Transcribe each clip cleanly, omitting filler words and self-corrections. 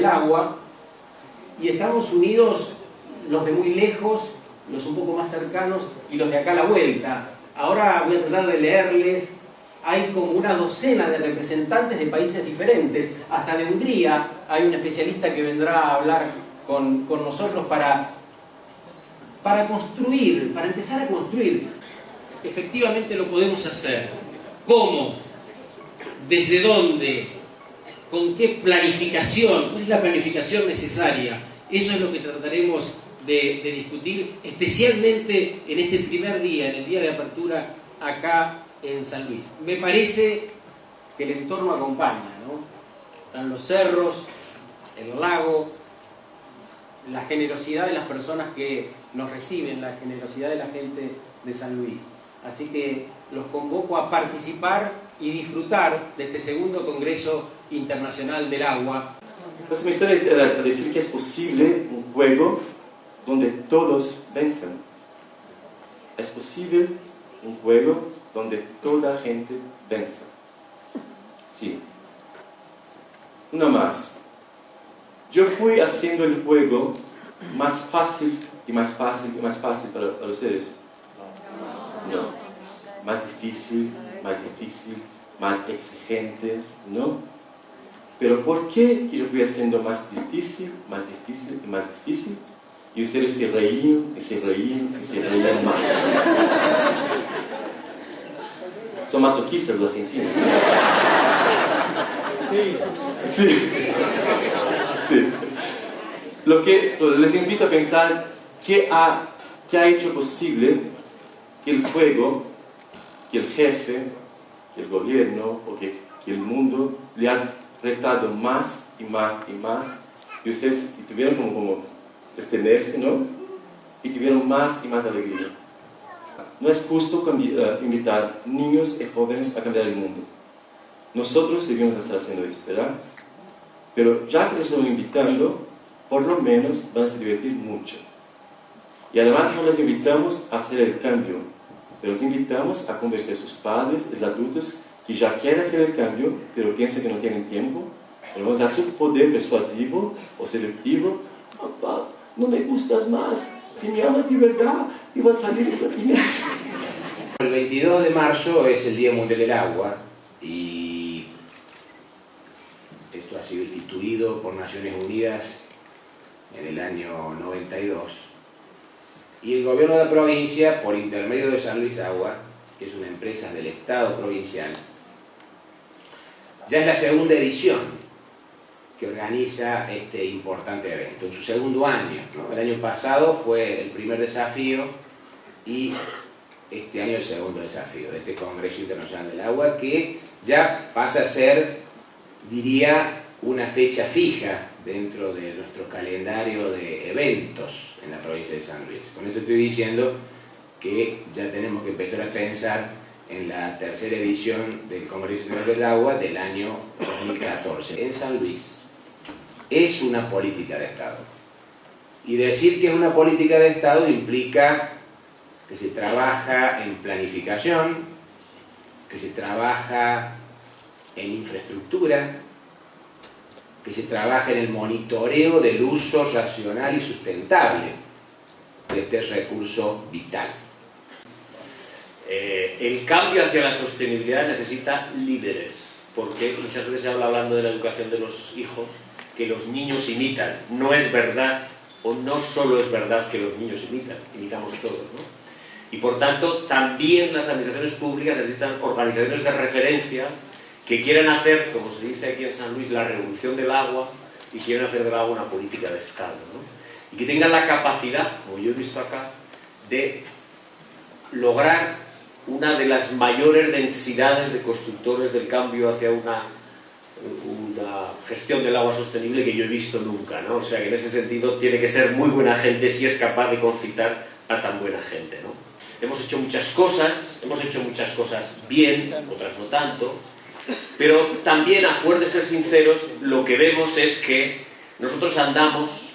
del agua, y estamos unidos los de muy lejos, los un poco más cercanos y los de acá a la vuelta. Ahora voy a tratar de leerles. Hay como una docena de representantes de países diferentes, hasta de Hungría hay un especialista que vendrá a hablar con nosotros para construir, para empezar a construir. Efectivamente lo podemos hacer. ¿Cómo? ¿Desde dónde? ¿Con qué planificación? ¿Cuál es la planificación necesaria? Eso es lo que trataremos de discutir, especialmente en este primer día, en el día de apertura acá en San Luis. Me parece que el entorno acompaña, ¿no? Están los cerros, el lago, la generosidad de las personas que nos reciben, la generosidad de la gente de San Luis. Así que los convoco a participar y disfrutar de este segundo Congreso Internacional del Agua. Entonces me gustaría decir que es posible un juego donde todos vencen. Es posible un juego donde toda la gente vence. Sí. Una más. Yo fui haciendo el juego más fácil y más fácil y más fácil para ustedes. No. Más difícil, más exigente, ¿no? Pero ¿por qué yo fui haciendo más difícil y más difícil? Y ustedes se reían y se reían y se reían más. Son masoquistas los argentinos. Sí. Lo que les invito a pensar, ¿qué ha hecho posible que el juego, que el jefe, que el gobierno o que el mundo le has retado más y más y más, y ustedes tuvieron como extenderse, ¿no? Y tuvieron más y más alegría. No es justo invitar niños y jóvenes a cambiar el mundo. Nosotros debemos estar haciendo eso, ¿verdad? Pero ya que les estamos invitando, por lo menos van a se divertir mucho. Y además no les invitamos a hacer el cambio, pero los invitamos a convencer a sus padres, los adultos, que ya quieren hacer el cambio, pero piensan que no tienen tiempo. Le vamos a dar su poder persuasivo o selectivo. Papá, no me gustas más. Si me amas de verdad, iba a salir en patinaje. El 22 de marzo es el Día Mundial del Agua y esto ha sido instituido por Naciones Unidas en el año 92. Y el gobierno de la provincia, por intermedio de San Luis Agua, que es una empresa del Estado provincial, ya es la segunda edición que organiza este importante evento, en su segundo año, ¿no? El año pasado fue el primer desafío y este año el segundo desafío de este Congreso Internacional del Agua, que ya pasa a ser, diría, una fecha fija dentro de nuestro calendario de eventos en la provincia de San Luis. Con esto estoy diciendo que ya tenemos que empezar a pensar en la tercera edición del Congreso Internacional del Agua del año 2014 en San Luis. Es una política de Estado. Y decir que es una política de Estado implica que se trabaja en planificación, que se trabaja en infraestructura, que se trabaja en el monitoreo del uso racional y sustentable de este recurso vital. El cambio hacia la sostenibilidad necesita líderes, porque muchas veces se habla, hablando de la educación de los hijos, que los niños imitan. No es verdad, o no solo es verdad que los niños imitan, imitamos todos, ¿no? Y por tanto, también las administraciones públicas necesitan organizaciones de referencia que quieran hacer, como se dice aquí en San Luis, la revolución del agua, y quieren hacer del agua una política de Estado, ¿no? Y que tengan la capacidad, como yo he visto acá, de lograr una de las mayores densidades de constructores del cambio hacia una gestión del agua sostenible que yo he visto nunca, ¿no? O sea que en ese sentido tiene que ser muy buena gente si es capaz de concitar a tan buena gente, ¿no? Hemos hecho muchas cosas bien, otras no tanto, pero también, a fuer de ser sinceros, lo que vemos es que nosotros andamos,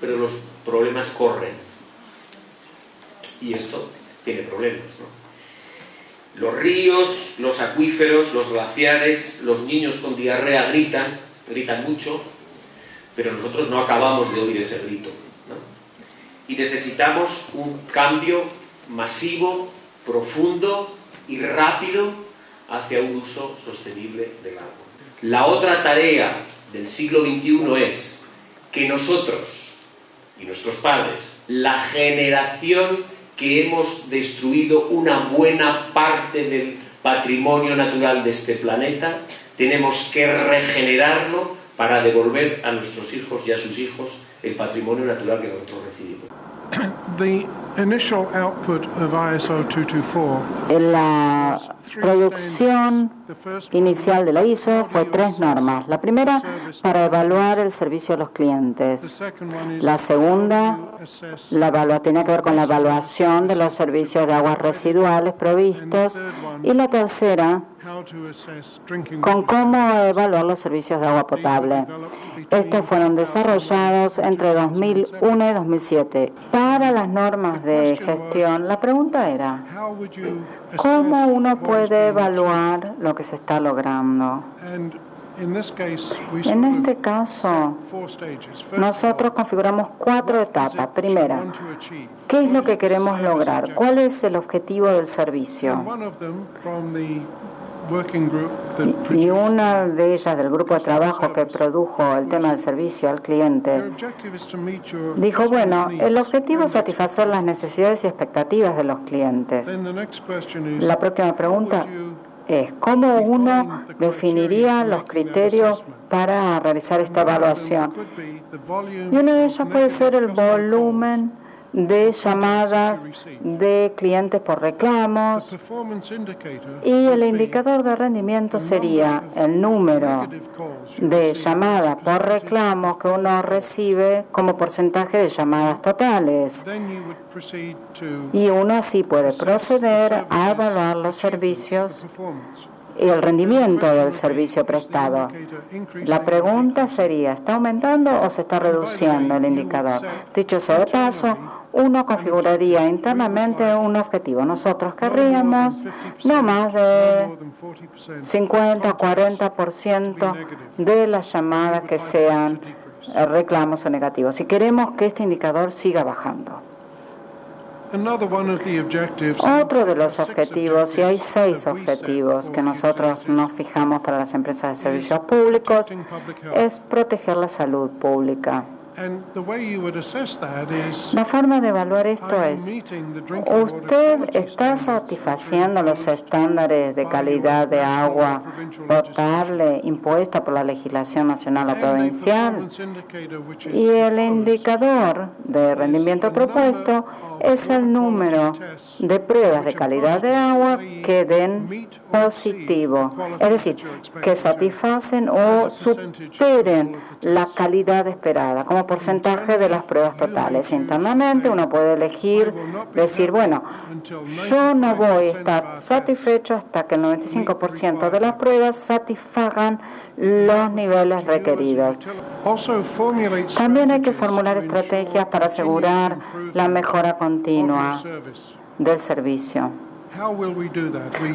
pero los problemas corren. Y esto tiene problemas, ¿no? Los ríos, los acuíferos, los glaciares, los niños con diarrea gritan mucho, pero nosotros no acabamos de oír ese grito, ¿no? Y necesitamos un cambio masivo, profundo y rápido hacia un uso sostenible del agua. La otra tarea del siglo XXI es que nosotros y nuestros padres, la generación que hemos destruido una buena parte del patrimonio natural de este planeta, tenemos que regenerarlo para devolver a nuestros hijos y a sus hijos el patrimonio natural que nosotros recibimos. The initial output of ISO 224. La producción inicial de la ISO fue 3 normas. La primera, para evaluar el servicio a los clientes. La segunda, tenía que ver con la evaluación de los servicios de aguas residuales provistos. Y la tercera, con cómo evaluar los servicios de agua potable. Estos fueron desarrollados entre 2001 y 2007. Para las normas de gestión, la pregunta era, ¿cómo uno puede evaluar lo que se está logrando? En este caso, nosotros configuramos 4 etapas. Primera, ¿qué es lo que queremos lograr? ¿Cuál es el objetivo del servicio? Y una de ellas, del grupo de trabajo que produjo el tema del servicio al cliente, dijo, bueno, el objetivo es satisfacer las necesidades y expectativas de los clientes. La próxima pregunta es, ¿cómo uno definiría los criterios para realizar esta evaluación? Y uno de ellos puede ser el volumen de llamadas de clientes por reclamos, y el indicador de rendimiento sería el número de llamadas por reclamos que uno recibe como porcentaje de llamadas totales. Y uno así puede proceder a evaluar los servicios y el rendimiento del servicio prestado. La pregunta sería, ¿está aumentando o se está reduciendo el indicador? Dicho sea de paso, uno configuraría internamente un objetivo. Nosotros querríamos no más de 50-40% de las llamadas que sean reclamos o negativos. Y queremos que este indicador siga bajando. Otro de los objetivos, y hay 6 objetivos que nosotros nos fijamos para las empresas de servicios públicos, es proteger la salud pública. La forma de evaluar esto es, ¿usted está satisfaciendo los estándares de calidad de agua potable impuesta por la legislación nacional o provincial? Y el indicador de rendimiento propuesto es el número de pruebas de calidad de agua que den positivo, es decir, que satisfacen o superen la calidad esperada como porcentaje de las pruebas totales. Internamente uno puede elegir, decir, bueno, yo no voy a estar satisfecho hasta que el 95% de las pruebas satisfagan los niveles requeridos. También hay que formular estrategias para asegurar la mejora continua del servicio.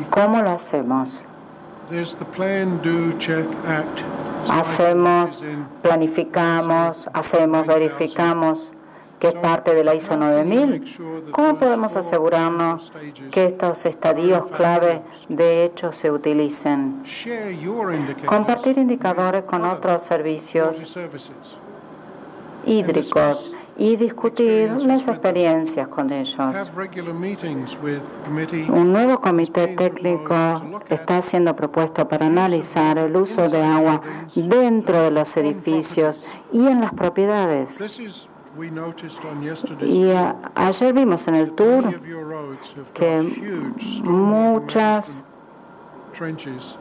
¿Cómo lo hacemos? Planificamos, verificamos, que es parte de la ISO 9000. ¿Cómo podemos asegurarnos que estos estadios clave de hecho se utilicen? Compartir indicadores con otros servicios hídricos y discutir las experiencias con ellos. Un nuevo comité técnico está siendo propuesto para analizar el uso de agua dentro de los edificios y en las propiedades. Y ayer vimos en el tour que muchas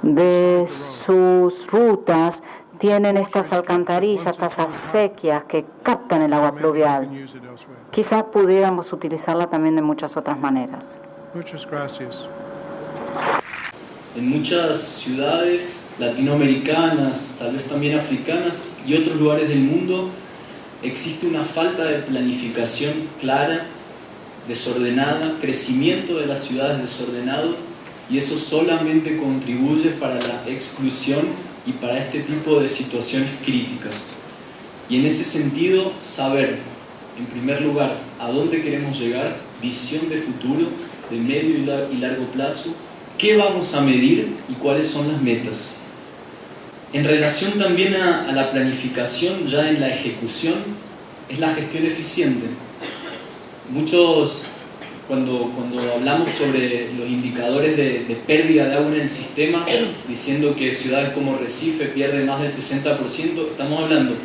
de sus rutas tienen estas alcantarillas, estas acequias que captan el agua pluvial. Quizás pudiéramos utilizarla también de muchas otras maneras. Muchas gracias. En muchas ciudades latinoamericanas, tal vez también africanas y otros lugares del mundo, existe una falta de planificación clara, desordenada, crecimiento de las ciudades desordenado, y eso solamente contribuye para la exclusión y para este tipo de situaciones críticas. Y en ese sentido, saber, en primer lugar, a dónde queremos llegar, visión de futuro, de medio y largo plazo, qué vamos a medir y cuáles son las metas. En relación también a la planificación, ya en la ejecución, es la gestión eficiente. Muchos, cuando hablamos sobre los indicadores de pérdida de agua en el sistema, diciendo que ciudades como Recife pierden más del 60%, estamos hablando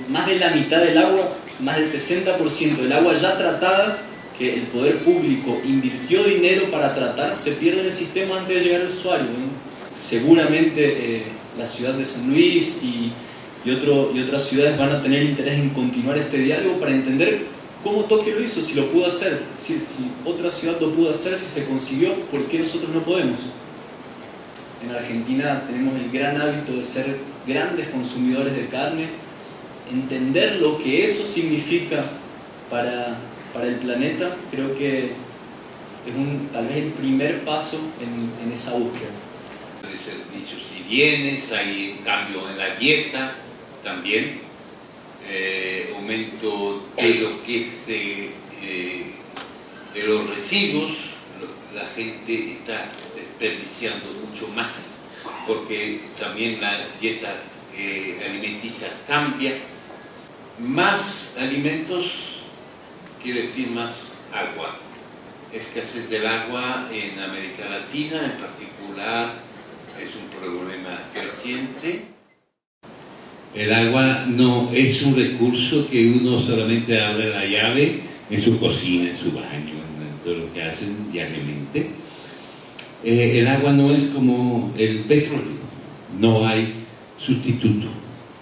más de la mitad del agua, más del 60% del agua ya tratada, que el poder público invirtió dinero para tratar, se pierde en el sistema antes de llegar al usuario, ¿no? Seguramente la ciudad de San Luis y otras ciudades van a tener interés en continuar este diálogo para entender cómo Tokio lo hizo, si lo pudo hacer, si otra ciudad lo pudo hacer, si se consiguió, ¿por qué nosotros no podemos? En Argentina tenemos el gran hábito de ser grandes consumidores de carne, entender lo que eso significa para el planeta, creo que es tal vez el primer paso en esa búsqueda. De servicios y bienes, hay un cambio en la dieta también, aumento de lo que de los residuos, la gente está desperdiciando mucho más porque también la dieta alimenticia cambia, más alimentos quiere decir más agua, escasez del agua en América Latina en particular es un problema creciente. El agua no es un recurso que uno solamente abre la llave en su cocina, en su baño, en todo lo que hacen diariamente. El agua no es como el petróleo, no hay sustituto.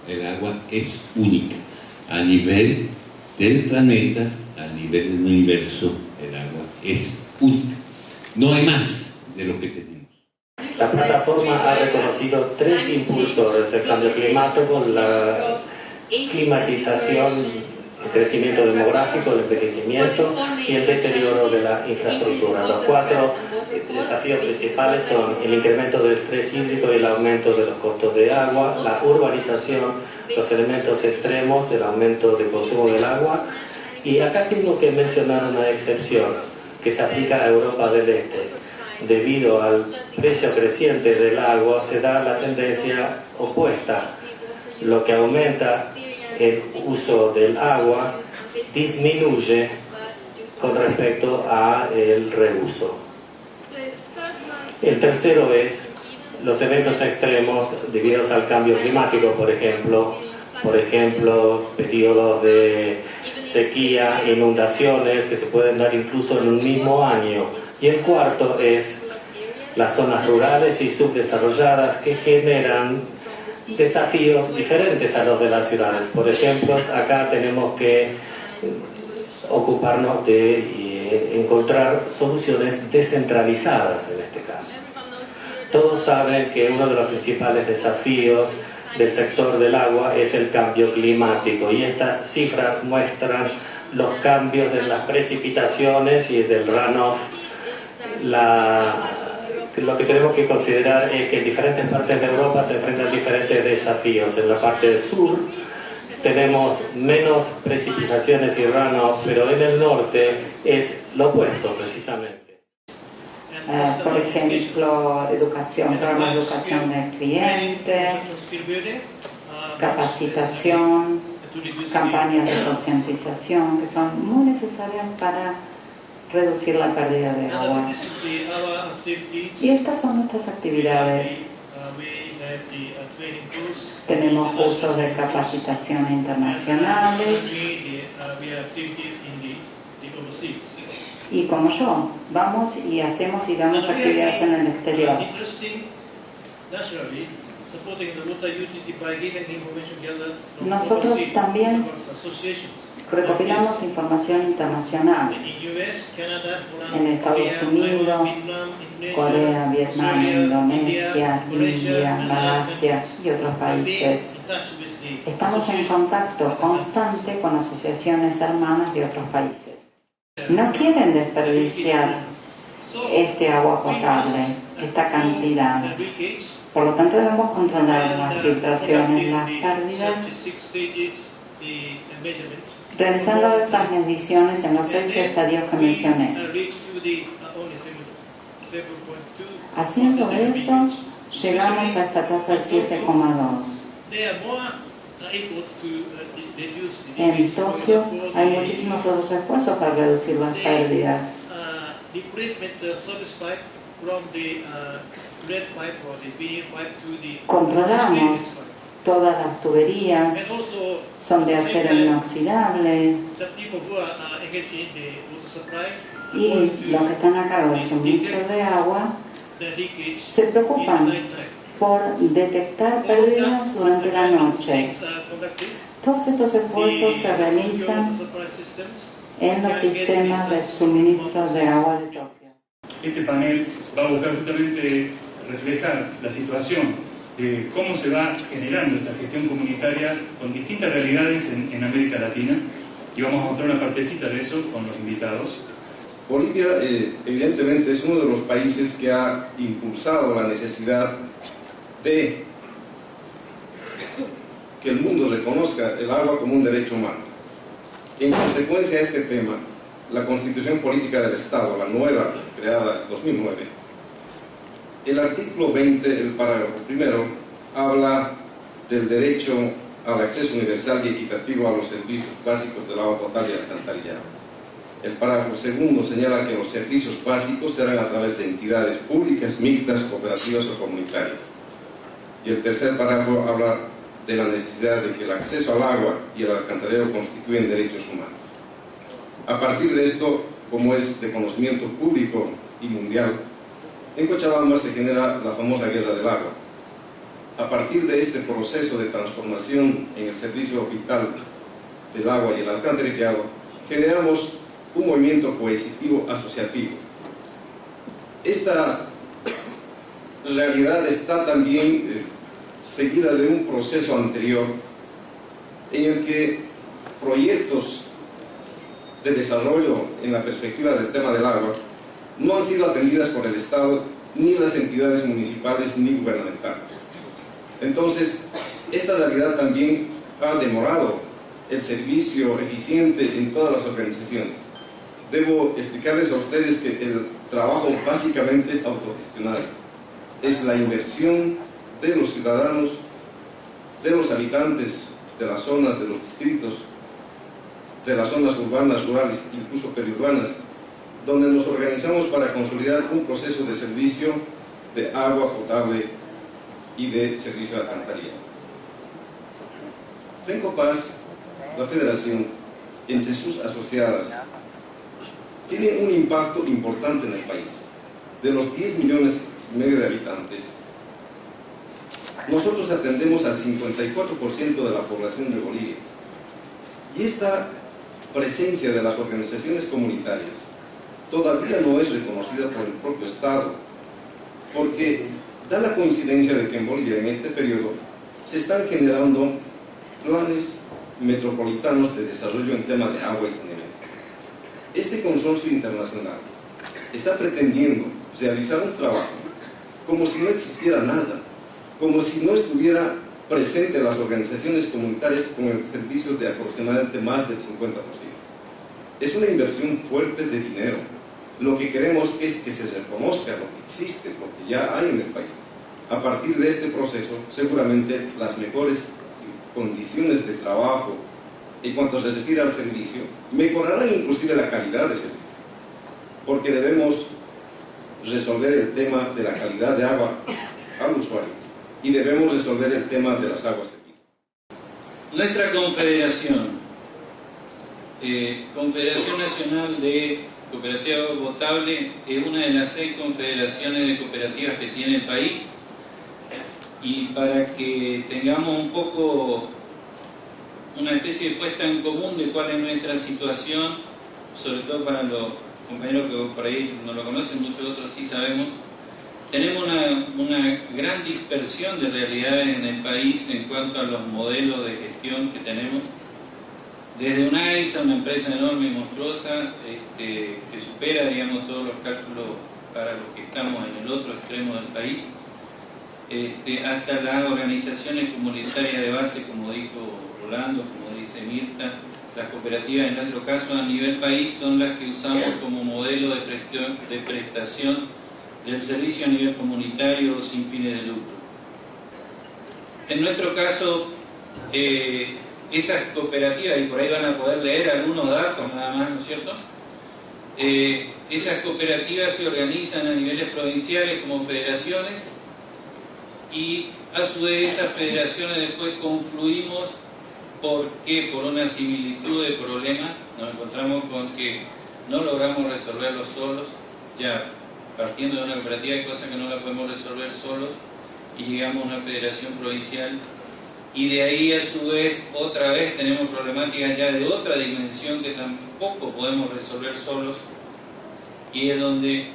El agua es única. A nivel del planeta, a nivel del universo, el agua es única. No hay más de lo que tenemos. La plataforma ha reconocido 3 impulsores del cambio climático: la climatización, el crecimiento demográfico, el envejecimiento y el deterioro de la infraestructura. Los 4 desafíos principales son el incremento del estrés hídrico y el aumento de los costos de agua, la urbanización, los elementos extremos, el aumento del consumo del agua. Y acá tengo que mencionar una excepción que se aplica a Europa del Este. Debido al precio creciente del agua, se da la tendencia opuesta. Lo que aumenta el uso del agua disminuye con respecto al reuso. El tercero es los eventos extremos debidos al cambio climático, por ejemplo, periodos de sequía, inundaciones que se pueden dar incluso en un mismo año. Y el cuarto es las zonas rurales y subdesarrolladas que generan desafíos diferentes a los de las ciudades. Por ejemplo, acá tenemos que ocuparnos de encontrar soluciones descentralizadas en este caso. Todos saben que uno de los principales desafíos del sector del agua es el cambio climático, y estas cifras muestran los cambios de las precipitaciones y del runoff. Lo que tenemos que considerar es que en diferentes partes de Europa se enfrentan diferentes desafíos. En la parte del sur tenemos menos precipitaciones y runoff, pero en el norte es lo opuesto precisamente. Por ejemplo, educación, programas de educación del cliente, capacitación, campañas de concientización que son muy necesarias para reducir la pérdida de agua. Y estas son nuestras actividades. Tenemos cursos de capacitación internacionales. Y como yo, vamos y hacemos y damos actividades en el exterior. Nosotros también recopilamos información internacional en Estados Unidos, Corea, Vietnam, Indonesia, India, Malasia y otros países. Estamos en contacto constante con asociaciones hermanas de otros países. No quieren desperdiciar este agua potable, esta cantidad. Por lo tanto, debemos controlar las filtraciones, las pérdidas Realizando estas mediciones en los 6 estadios que mencioné. Haciendo eso, llegamos a esta tasa del 7,2. En Tokio hay muchísimos otros esfuerzos para reducir las pérdidas. Controlamos todas las tuberías, son de acero inoxidable, y los que están a cargo del suministro de agua se preocupan por detectar pérdidas durante la noche. Todos estos esfuerzos se realizan en los sistemas de suministro de agua de Tokio. Este panel va a buscar justamente reflejar la situación de cómo se va generando esta gestión comunitaria con distintas realidades en América Latina, y vamos a mostrar una partecita de eso con los invitados. Bolivia evidentemente es uno de los países que ha impulsado la necesidad de que el mundo reconozca el agua como un derecho humano. En consecuencia de este tema, la Constitución Política del Estado, la nueva, creada en 2009, el artículo 20, el parágrafo primero, habla del derecho al acceso universal y equitativo a los servicios básicos del agua potable y alcantarillado. El párrafo segundo señala que los servicios básicos serán a través de entidades públicas, mixtas, cooperativas o comunitarias. Y el tercer párrafo habla de la necesidad de que el acceso al agua y el alcantarillado constituyen derechos humanos. A partir de esto, como es de conocimiento público y mundial, en Cochabamba se genera la famosa guerra del agua. A partir de este proceso de transformación en el servicio vital del agua y el alcantarillado, generamos un movimiento coercitivo asociativo. Esta realidad está también seguida de un proceso anterior en el que proyectos de desarrollo en la perspectiva del tema del agua no han sido atendidas por el Estado, ni las entidades municipales ni gubernamentales. Entonces, esta realidad también ha demorado el servicio eficiente en todas las organizaciones. Debo explicarles a ustedes que el trabajo básicamente es autogestionario. Es la inversión de los ciudadanos, de los habitantes de las zonas, de los distritos, de las zonas urbanas, rurales, incluso periurbanas, donde nos organizamos para consolidar un proceso de servicio de agua potable y de servicio de alcantarillado. FENCOPAS, la federación, entre sus asociadas, tiene un impacto importante en el país. De los 10,5 millones de habitantes, nosotros atendemos al 54% de la población de Bolivia. Y esta presencia de las organizaciones comunitarias todavía no es reconocida por el propio Estado, porque da la coincidencia de que en Bolivia en este periodo se están generando planes metropolitanos de desarrollo en tema de agua y saneamiento. Este consorcio internacional está pretendiendo realizar un trabajo como si no existiera nada, como si no estuviera presente las organizaciones comunitarias con el servicio de aproximadamente más del 50%. Es una inversión fuerte de dinero. Lo que queremos es que se reconozca lo que existe, lo que ya hay en el país. A partir de este proceso, seguramente las mejores condiciones de trabajo en cuanto se refiere al servicio, mejorarán inclusive la calidad de servicio, porque debemos resolver el tema de la calidad de agua al usuario y debemos resolver el tema de las aguas servidas. Nuestra confederación, Confederación Nacional de Cooperativas de Agua Potable, es una de las 6 confederaciones de cooperativas que tiene el país, y para que tengamos un poco una especie de puesta en común de cuál es nuestra situación, sobre todo para los compañeros que por ahí no lo conocen, muchos otros sí sabemos, tenemos una gran dispersión de realidades en el país en cuanto a los modelos de gestión que tenemos, desde una AISA, una empresa enorme y monstruosa, que supera, digamos, todos los cálculos para los que estamos en el otro extremo del país, hasta las organizaciones comunitarias de base, como dijo Rolando, como dice Mirta, las cooperativas en nuestro caso a nivel país son las que usamos como modelo de prestación del servicio a nivel comunitario sin fines de lucro. En nuestro caso, esas cooperativas, y por ahí van a poder leer algunos datos nada más, ¿no es cierto? Esas cooperativas se organizan a niveles provinciales como federaciones y a su vez esas federaciones después confluimos porque por una similitud de problemas nos encontramos con que no logramos resolverlos solos, ya partiendo de una cooperativa hay cosas que no las podemos resolver solos y llegamos a una federación provincial y de ahí a su vez otra vez tenemos problemáticas ya de otra dimensión que tampoco podemos resolver solos y es donde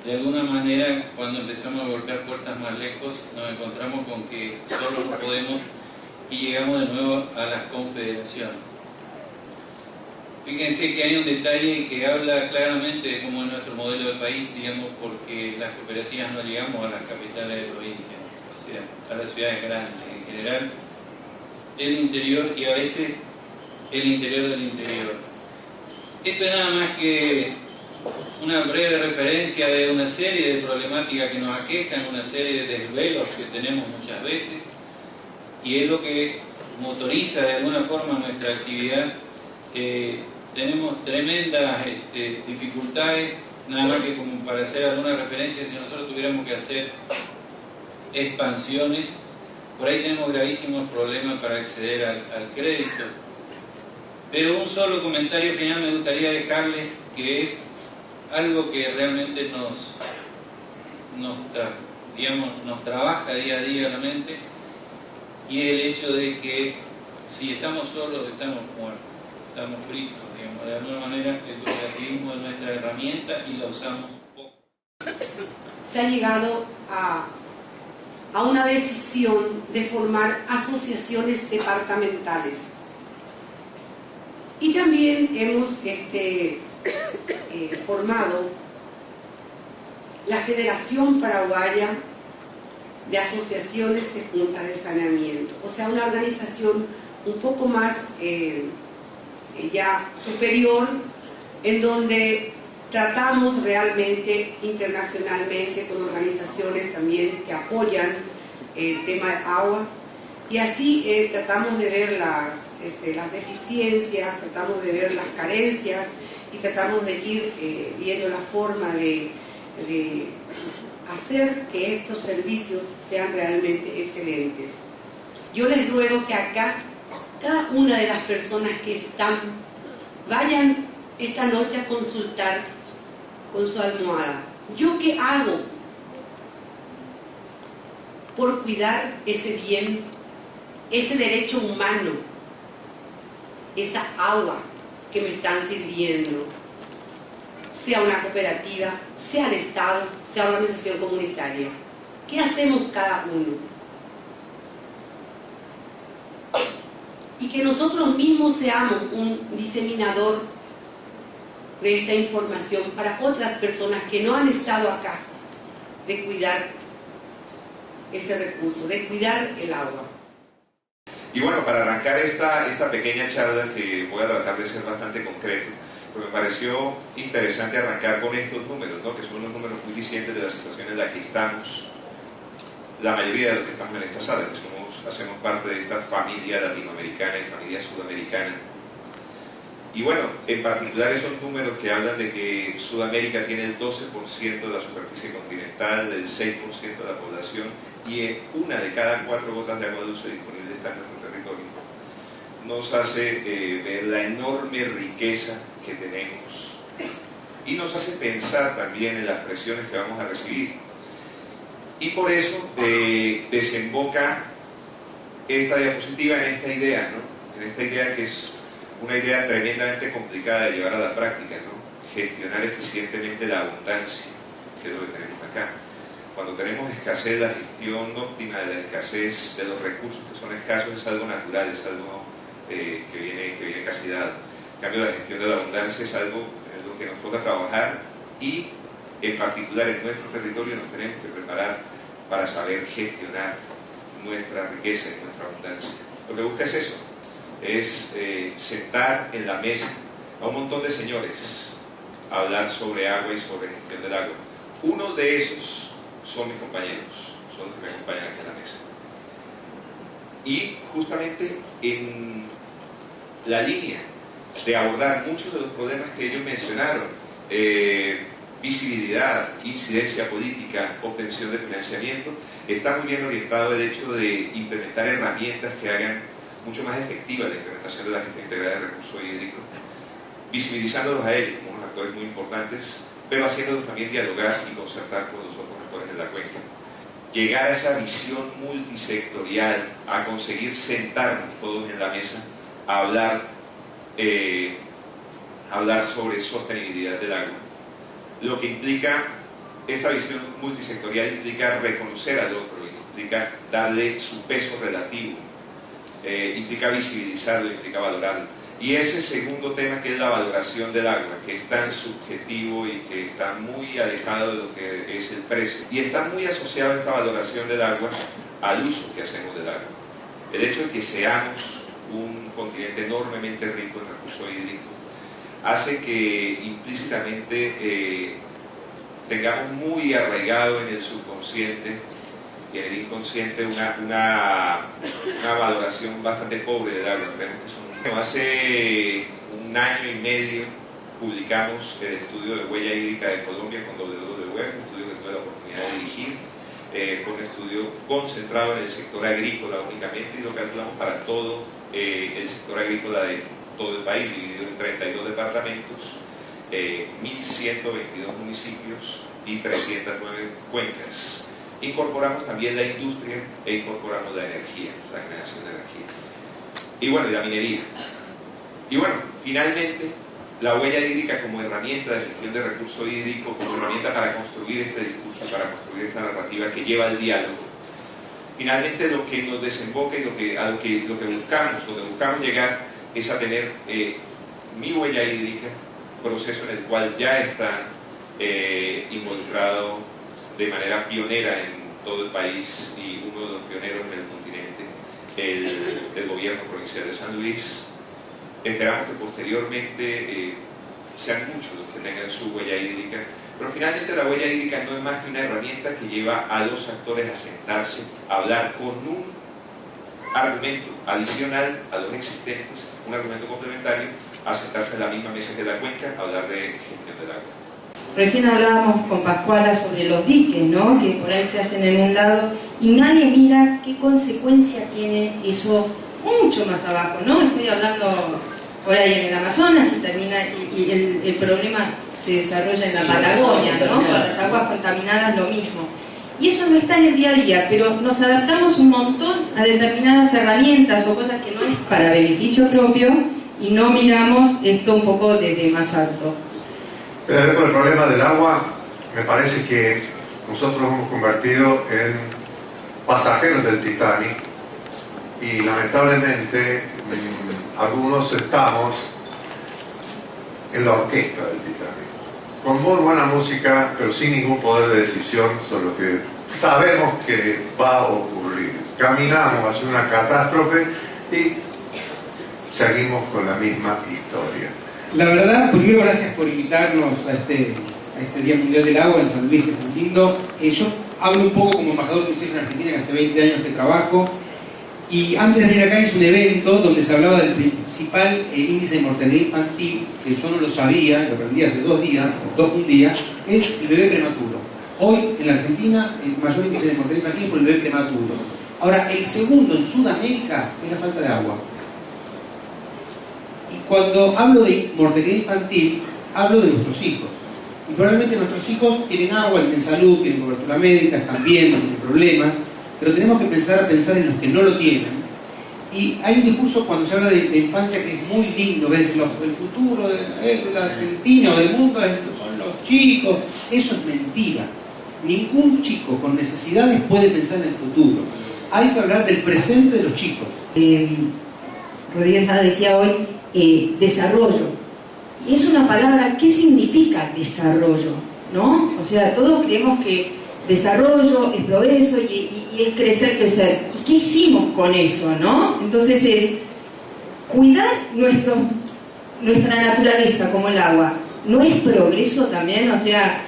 de alguna manera cuando empezamos a golpear puertas más lejos nos encontramos con que solo no podemos y llegamos de nuevo a las confederaciones. Fíjense que hay un detalle que habla claramente de cómo es nuestro modelo de país, digamos, porque las cooperativas no llegamos a las capitales de provincia, o sea, a las ciudades grandes en general, el interior y a veces el interior del interior. Esto es nada más que una breve referencia de una serie de problemáticas que nos aquejan, una serie de desvelos que tenemos muchas veces, y es lo que motoriza de alguna forma nuestra actividad. Tenemos tremendas dificultades, nada más que como para hacer alguna referencia, si nosotros tuviéramos que hacer expansiones, por ahí tenemos gravísimos problemas para acceder al crédito. Pero un solo comentario final me gustaría dejarles, que es algo que realmente nos trabaja día a día la mente, y el hecho de que si estamos solos estamos muertos, estamos fritos, digamos. De alguna manera el cooperativismo es nuestra herramienta y la usamos poco. Se ha llegado a una decisión de formar asociaciones departamentales y también hemos formado la Federación Paraguaya de Asociaciones de Juntas de Saneamiento, o sea, una organización un poco más ya superior, en donde tratamos realmente internacionalmente con organizaciones también que apoyan el tema de agua, y así tratamos de ver las deficiencias, tratamos de ver las carencias y tratamos de ir viendo la forma de hacer que estos servicios sean realmente excelentes. Yo les ruego que acá, cada una de las personas que están, vayan esta noche a consultar con su almohada. ¿Yo qué hago por cuidar ese bien, ese derecho humano, esa agua que me están sirviendo? Sea una cooperativa, sea el Estado, sea una organización comunitaria. ¿Qué hacemos cada uno? Y que nosotros mismos seamos un diseminador de esta información para otras personas que no han estado acá, de cuidar ese recurso, de cuidar el agua. Y bueno, para arrancar esta pequeña charla, que voy a tratar de ser bastante concreto, pues me pareció interesante arrancar con estos números, ¿no? Que son unos números muy dicientes de la situación en la que estamos, la mayoría de los que estamos en esta sala, que hacemos parte de esta familia latinoamericana y familia sudamericana. Y bueno, en particular esos números que hablan de que Sudamérica tiene el 12% de la superficie continental, el 6% de la población, y una de cada 4 gotas de agua dulce disponible está en nuestro territorio, nos hace ver la enorme riqueza que tenemos y nos hace pensar también en las presiones que vamos a recibir. Y por eso desemboca esta diapositiva en esta idea, ¿no? En esta idea que es una idea tremendamente complicada de llevar a la práctica, ¿no? Gestionar eficientemente la abundancia, que es lo que tenemos acá. Cuando tenemos escasez, la gestión óptima de la escasez de los recursos que son escasos es algo natural, es algo que viene casi dado. En cambio, la gestión de la abundancia es algo en lo que nos toca trabajar, y en particular en nuestro territorio nos tenemos que preparar para saber gestionar nuestra riqueza y nuestra abundancia. Lo que busca es eso, es sentar en la mesa a un montón de señores a hablar sobre agua y sobre gestión del agua. Uno de esos son mis compañeros, son los que me acompañan aquí en la mesa. Y justamente en la línea de abordar muchos de los problemas que ellos mencionaron, visibilidad, incidencia política, obtención de financiamiento, está muy bien orientado el hecho de implementar herramientas que hagan mucho más efectiva la implementación de la gestión integrada de recursos hídricos, visibilizándolos a ellos como unos actores muy importantes, pero haciéndolos también dialogar y concertar con los otros actores de la cuenca. Llegar a esa visión multisectorial, a conseguir sentarnos todos en la mesa, a hablar sobre sostenibilidad del agua. Lo que implica, esta visión multisectorial implica reconocer al otro, implica darle su peso relativo, implica visibilizarlo, implica valorarlo. Y ese segundo tema, que es la valoración del agua, que es tan subjetivo y que está muy alejado de lo que es el precio, y está muy asociado esta valoración del agua al uso que hacemos del agua. El hecho de que seamos un continente enormemente rico en recursos hídricos hace que implícitamente tengamos muy arraigado en el subconsciente y en el inconsciente una valoración bastante pobre del agua. Creemos que hace un año y medio publicamos el estudio de huella hídrica de Colombia con WWF, un estudio que tuve la oportunidad de dirigir. Fue un estudio concentrado en el sector agrícola únicamente, y lo calculamos para todo el sector agrícola de todo el país, dividido en 32 departamentos, 1.122 municipios y 309 cuencas. Incorporamos también la industria e incorporamos la energía, la generación de energía. Y bueno, y la minería. Y bueno, finalmente, la huella hídrica como herramienta de gestión de recursos hídricos, como herramienta para construir este discurso, para construir esta narrativa que lleva al diálogo. Finalmente, lo que nos desemboca y lo que buscamos, donde buscamos llegar, es a tener mi huella hídrica, proceso en el cual ya está involucrado de manera pionera en todo el país, y uno de los pioneros en el continente, el gobierno provincial de San Luis. Esperamos que posteriormente sean muchos los que tengan su huella hídrica, pero finalmente la huella hídrica no es más que una herramienta que lleva a los actores a sentarse, a hablar con un argumento adicional a los existentes, un argumento complementario, a sentarse en la misma mesa que la cuenca, a hablar de gestión del agua. Recién hablábamos con Pascuala sobre los diques, ¿no? Que por ahí se hacen en un lado y nadie mira qué consecuencia tiene eso mucho más abajo, ¿no? Estoy hablando por ahí en el Amazonas y termina, y el problema se desarrolla en la Patagonia, ¿no? Con las aguas contaminadas lo mismo. Y eso no está en el día a día, pero nos adaptamos un montón a determinadas herramientas o cosas que no es para beneficio propio, y no miramos esto un poco desde más alto. Pero con el problema del agua, me parece que nosotros nos hemos convertido en pasajeros del Titanic, y lamentablemente algunos estamos en la orquesta del Titanic, con muy buena música, pero sin ningún poder de decisión sobre lo que sabemos que va a ocurrir. Caminamos hacia una catástrofe y seguimos con la misma historia. La verdad, primero, gracias por invitarnos a este Día Mundial del Agua en San Luis, que es muy lindo. Yo hablo un poco como embajador de UNICEF en Argentina, que hace 20 años que trabajo, y antes de venir acá hice un evento donde se hablaba del principal índice de mortalidad infantil, que yo no lo sabía, lo aprendí hace un día, es el bebé prematuro. Hoy en la Argentina el mayor índice de mortalidad infantil es por el bebé prematuro. Ahora, el segundo en Sudamérica es la falta de agua. Y cuando hablo de mortalidad infantil, hablo de nuestros hijos. Y probablemente nuestros hijos tienen agua, tienen salud, tienen cobertura médica, están bien, no tienen problemas, pero tenemos que pensar en los que no lo tienen. Y hay un discurso cuando se habla de infancia que es muy lindo, ¿ves? El futuro de la Argentina o del mundo son los chicos. Eso es mentira. Ningún chico con necesidades puede pensar en el futuro. Hay que hablar del presente de los chicos. Rodríguez decía hoy desarrollo. Y es una palabra, ¿qué significa desarrollo? ¿No? O sea, todos creemos que desarrollo es progreso y es crecer. ¿Y qué hicimos con eso, no? Entonces cuidar nuestra naturaleza como el agua, ¿no es progreso también? O sea,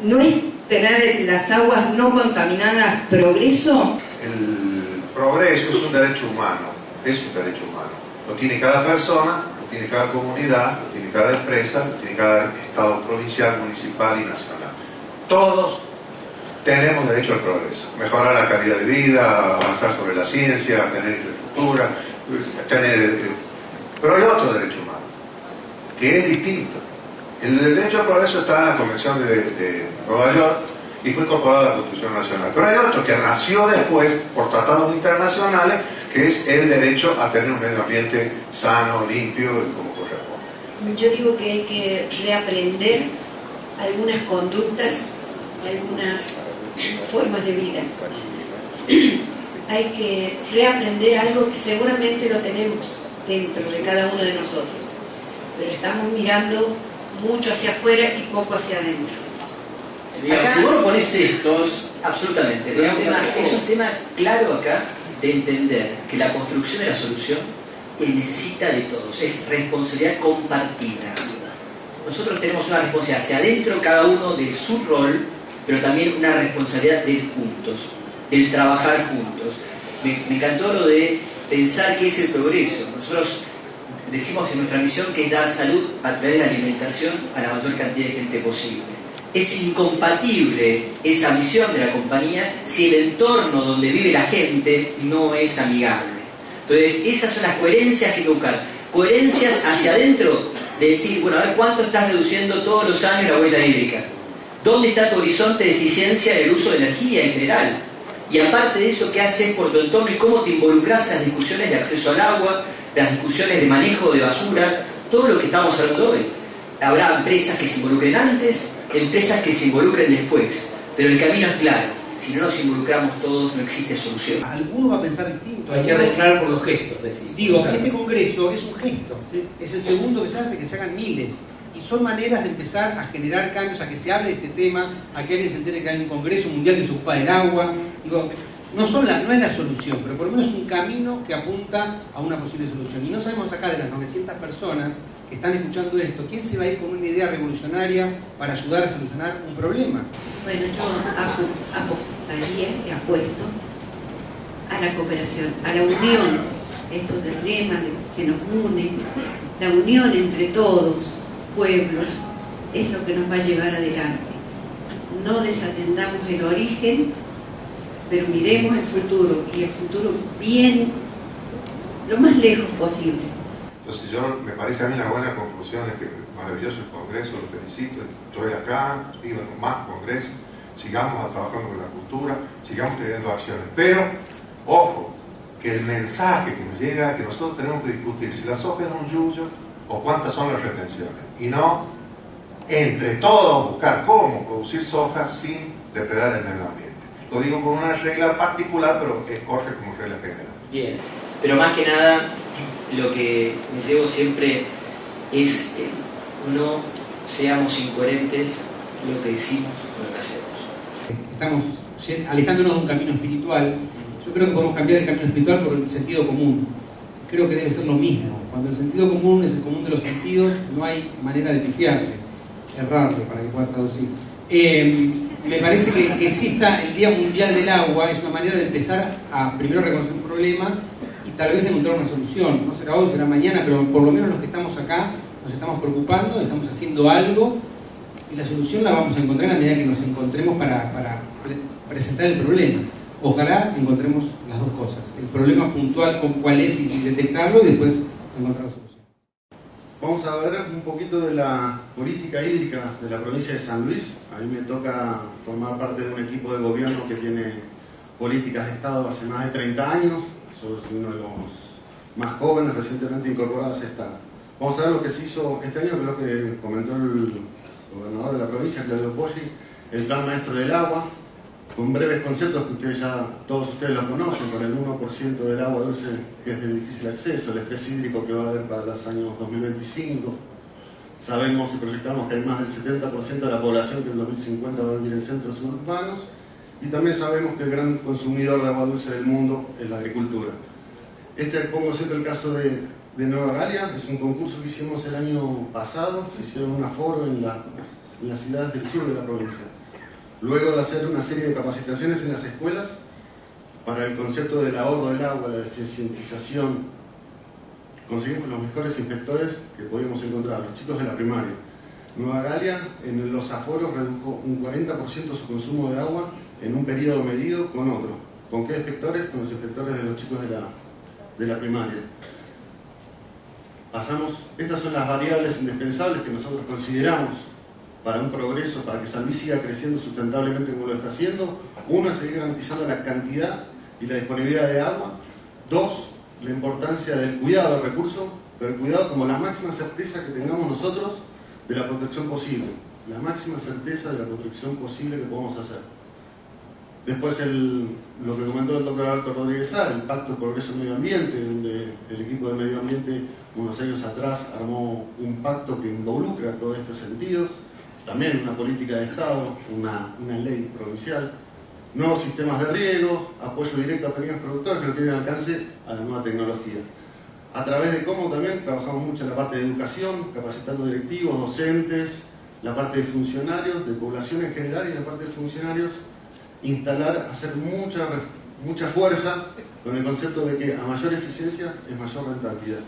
¿no es tener las aguas no contaminadas progreso? El progreso es un derecho humano, Lo tiene cada persona, lo tiene cada comunidad, lo tiene cada empresa, lo tiene cada estado provincial, municipal y nacional. Todos tenemos derecho al progreso, mejorar la calidad de vida, avanzar sobre la ciencia, tener infraestructura, pero hay otro derecho humano, que es distinto. El derecho al progreso está en la Convención de Nueva York y fue incorporado a la Constitución Nacional. Pero hay otro que nació después por tratados internacionales, que es el derecho a tener un medio ambiente sano, limpio y como corresponde. Yo digo que hay que reaprender algunas conductas, algunas formas de vida. Hay que reaprender algo que seguramente lo tenemos dentro de cada uno de nosotros, pero estamos mirando mucho hacia afuera y poco hacia adentro. Digamos, si vos lo pones estos, absolutamente, es un tema claro acá de entender que la construcción de la solución necesita de todos, es responsabilidad compartida. Nosotros tenemos una responsabilidad hacia adentro, cada uno de su rol, pero también una responsabilidad del juntos, del trabajar juntos. Me encantó lo de pensar que es el progreso. Nosotros decimos en nuestra misión que es dar salud a través de la alimentación a la mayor cantidad de gente posible. Es incompatible esa misión de la compañía si el entorno donde vive la gente no es amigable. Entonces, esas son las coherencias que hay que buscar. Coherencias hacia adentro, de decir, bueno, a ver cuánto estás reduciendo todos los años la huella hídrica. ¿Dónde está tu horizonte de eficiencia en el uso de energía en general? Y aparte de eso, ¿qué haces por tu entorno y cómo te involucras en las discusiones de acceso al agua, las discusiones de manejo de basura, todo lo que estamos hablando hoy? Habrá empresas que se involucren antes, empresas que se involucren después, pero el camino es claro. Si no nos involucramos todos, no existe solución. Alguno va a pensar distinto. Hay que arreglar por los gestos, decir. Digo, este congreso es un gesto, es el segundo que se hace, que se hagan miles. Y son maneras de empezar a generar cambios, a que se hable de este tema, a que alguien se entere que hay un congreso mundial que se ocupa del agua. Digo, no es la solución, pero por lo menos es un camino que apunta a una posible solución. Y no sabemos acá de las 900 personas que están escuchando esto, ¿quién se va a ir con una idea revolucionaria para ayudar a solucionar un problema? Bueno, yo apostaría y apuesto a la cooperación, a la unión, estos lemas que nos unen, la unión entre todos, pueblos, es lo que nos va a llevar adelante. No desatendamos el origen, pero miremos el futuro, y el futuro bien, lo más lejos posible. Entonces me parece a mí una buena conclusión, es que maravilloso el congreso, lo felicito, estoy acá, digo, más congresos, sigamos trabajando con la cultura, sigamos teniendo acciones, pero, ojo, que el mensaje que nos llega, que nosotros tenemos que discutir si la soja es un yuyo o cuántas son las retenciones, y no entre todos buscar cómo producir soja sin depredar el medio ambiente. Lo digo con una regla particular, pero que corre como regla general. Bien, pero más que nada, lo que me llevo siempre es no seamos incoherentes lo que decimos con lo que hacemos. Estamos alejándonos de un camino espiritual. Yo creo que podemos cambiar el camino espiritual por el sentido común. Creo que debe ser lo mismo. Cuando el sentido común es el común de los sentidos, no hay manera de pifiarle, errarle, para que pueda traducir. Me parece que exista el Día Mundial del Agua, es una manera de empezar a primero reconocer un problema y tal vez encontrar una solución. No será hoy, será mañana, pero por lo menos los que estamos acá nos estamos preocupando, estamos haciendo algo y la solución la vamos a encontrar a medida que nos encontremos para presentar el problema. Ojalá encontremos las dos cosas, el problema puntual con cuál es y detectarlo y después encontrar la solución. Vamos a ver un poquito de la política hídrica de la provincia de San Luis. A mí me toca formar parte de un equipo de gobierno que tiene políticas de Estado hace más de 30 años. Soy uno de los más jóvenes recientemente incorporados a esta. Vamos a ver lo que se hizo este año, creo que comentó el gobernador de la provincia, Claudio Poggi, el plan maestro del agua, con breves conceptos que todos ustedes los conocen, con el 1% del agua dulce que es de difícil acceso, el estrés hídrico que va a haber para los años 2025. Sabemos y proyectamos que hay más del 70% de la población que en 2050 va a vivir en centros urbanos, y también sabemos que el gran consumidor de agua dulce del mundo es la agricultura. Pongo siempre el caso de Nueva Galia. Es un concurso que hicimos el año pasado. Se hicieron un aforo en las ciudades del sur de la provincia. Luego de hacer una serie de capacitaciones en las escuelas para el concepto del ahorro del agua, la eficientización, conseguimos los mejores inspectores que podíamos encontrar, los chicos de la primaria. Nueva Galia en los aforos redujo un 40% su consumo de agua en un periodo medido con otro. ¿Con qué inspectores? Con los inspectores de los chicos de la primaria. Estas son las variables indispensables que nosotros consideramos para un progreso, para que San Luis siga creciendo sustentablemente como lo está haciendo. Uno es seguir garantizando la cantidad y la disponibilidad de agua. Dos, la importancia del cuidado del recurso, pero el cuidado como la máxima certeza que tengamos nosotros de la protección posible. La máxima certeza de la protección posible que podamos hacer. Después lo que comentó el doctor Alberto Rodríguez Sá, el Pacto de Progreso Medio Ambiente, donde el equipo de Medio Ambiente unos años atrás armó un pacto que involucra todos estos sentidos. También una política de Estado, una ley provincial, nuevos sistemas de riego, apoyo directo a pequeños productores que no tienen alcance a la nueva tecnología. A través de cómo también trabajamos mucho en la parte de educación, capacitando directivos, docentes, la parte de funcionarios, de población en general y la parte de funcionarios, hacer mucha fuerza con el concepto de que a mayor eficiencia es mayor rentabilidad.